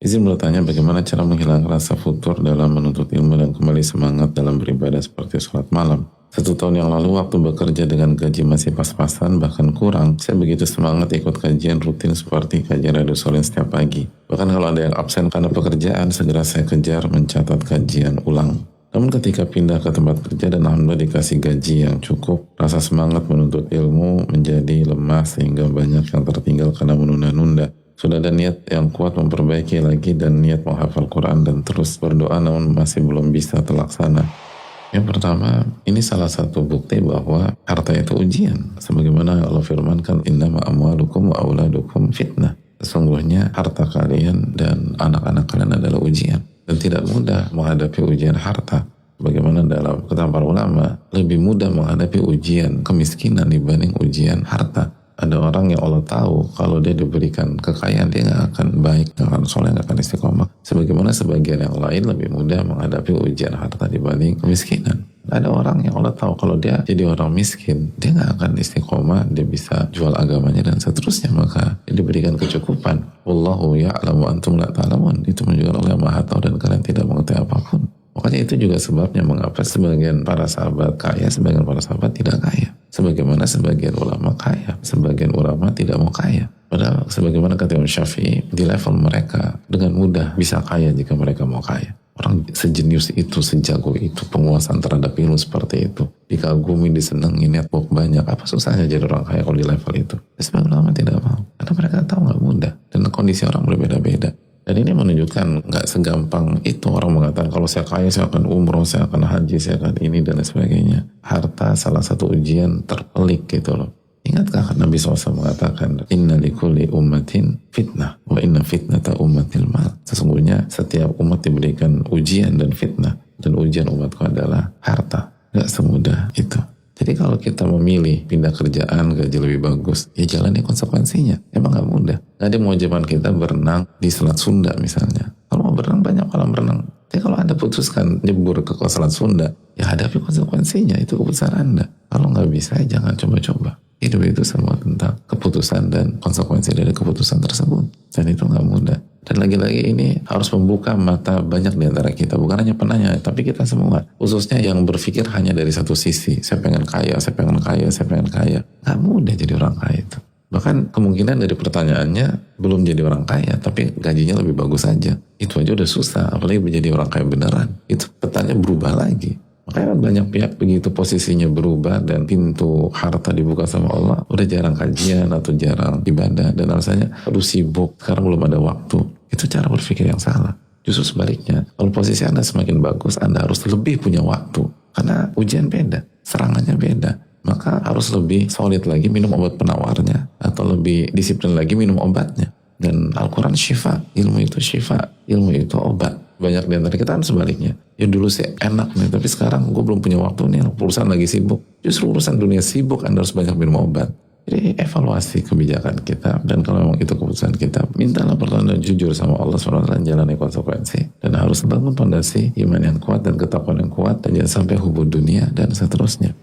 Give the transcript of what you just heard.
Izin bertanya, bagaimana cara menghilangkan rasa futur dalam menuntut ilmu dan kembali semangat dalam beribadah seperti sholat malam? 1 tahun yang lalu waktu bekerja dengan gaji masih pas-pasan bahkan kurang, saya begitu semangat ikut kajian rutin seperti kajian Radio Solin setiap pagi. Bahkan kalau ada yang absen karena pekerjaan, segera saya kejar mencatat kajian ulang. Namun ketika pindah ke tempat kerja dan alhamdulillah dikasih gaji yang cukup, rasa semangat menuntut ilmu menjadi lemah sehingga banyak yang tertinggal karena menunda-nunda. Sudah ada niat yang kuat memperbaiki lagi dan niat menghafal Quran dan terus berdoa namun masih belum bisa terlaksana. Yang pertama, ini salah satu bukti bahwa harta itu ujian. Sebagaimana Allah firmankan, innama amwalukum wa auladukum fitnah. Sesungguhnya harta kalian dan anak-anak kalian adalah ujian. Dan tidak mudah menghadapi ujian harta. Bagaimana dalam kata para ulama, lebih mudah menghadapi ujian kemiskinan dibanding ujian harta. Ada orang yang Allah tahu kalau dia diberikan kekayaan dia nggak akan baik, nggak akan soleh, nggak akan istiqomah. Sebagaimana sebagian yang lain lebih mudah menghadapi ujian harta dibanding kemiskinan. Ada orang yang Allah tahu kalau dia jadi orang miskin, dia nggak akan istiqomah, dia bisa jual agamanya dan seterusnya, maka dia diberikan kecukupan. Wallahu ya'lamu antum la ta'lamun. Itu menunjukkan Allah yang Maha tahu dan kalian tidak mengetahui apapun. Makanya itu juga sebabnya mengapa sebagian para sahabat kaya, sebagian para sahabat tidak kaya. Sebagaimana sebagian ulama kaya, sebagian ulama tidak mau kaya. Padahal sebagaimana kata Imam Syafi'i, di level mereka dengan mudah bisa kaya jika mereka mau kaya. Orang sejenius itu, sejago itu, penguasaan terhadap ilmu seperti itu, dikagumi, disenangi, network banyak. Apa susahnya jadi orang kaya kalau di level itu? Sebagian ulama tidak mau, karena mereka tahu nggak mudah dan kondisi orang berbeda-beda. Dan ini menunjukkan nggak segampang itu orang mengatakan kalau saya kaya saya akan umroh, saya akan haji, saya akan ini dan sebagainya. Harta salah satu ujian terpelik gitu loh. Ingatkah Nabi SAW mengatakan inna likulli ummatin fitnah wa inna fitnata ummatil mal. Sesungguhnya setiap umat diberikan ujian dan fitnah, dan ujian umatku adalah harta. Nggak semudah itu. Jadi kalau kita memilih pindah kerjaan, gaji lebih bagus, ya jalani konsekuensinya. Emang gak mudah. Gak ada kewajiban kita berenang di Selat Sunda misalnya. Kalau mau berenang, banyak kolam renang. Tapi kalau Anda putuskan nyebur ke Selat Sunda, ya hadapi konsekuensinya. Itu keputusan Anda. Kalau gak bisa, ya jangan coba-coba. Hidup itu semua tentang keputusan dan konsekuensi dari keputusan tersebut. Dan itu gak mudah. Dan lagi-lagi ini harus membuka mata banyak di antara kita. Bukan hanya penanya, tapi kita semua. Khususnya yang berpikir hanya dari satu sisi. Saya pengen kaya, saya pengen kaya, saya pengen kaya. Gak mudah jadi orang kaya itu. Bahkan kemungkinan dari pertanyaannya belum jadi orang kaya, tapi gajinya lebih bagus saja. Itu aja udah susah, apalagi menjadi orang kaya beneran. Itu petanya berubah lagi. Makanya banyak pihak begitu posisinya berubah dan pintu harta dibuka sama Allah, udah jarang kajian atau jarang ibadah dan alasannya aduh sibuk, sekarang belum ada waktu. Itu cara berpikir yang salah. Justru sebaliknya, kalau posisi Anda semakin bagus, Anda harus lebih punya waktu. Karena ujian beda, serangannya beda. Maka harus lebih solid lagi minum obat penawarnya, atau lebih disiplin lagi minum obatnya. Dan Al-Quran syifa, ilmu itu syifa, ilmu itu obat. Banyak di antara kita kan sebaliknya. Ya dulu sih enak nih, tapi sekarang gue belum punya waktu nih, urusan lagi sibuk. Justru urusan dunia sibuk, Anda harus banyak minum obat. Jadi evaluasi kebijakan kita, dan kalau memang itu keputusan kita, mintalah pertolongan jujur sama Allah SWT, jalani konsekuensi, dan harus bangun fondasi iman yang kuat dan ketakwaan yang kuat, dan jangan sampai hubung dunia dan seterusnya.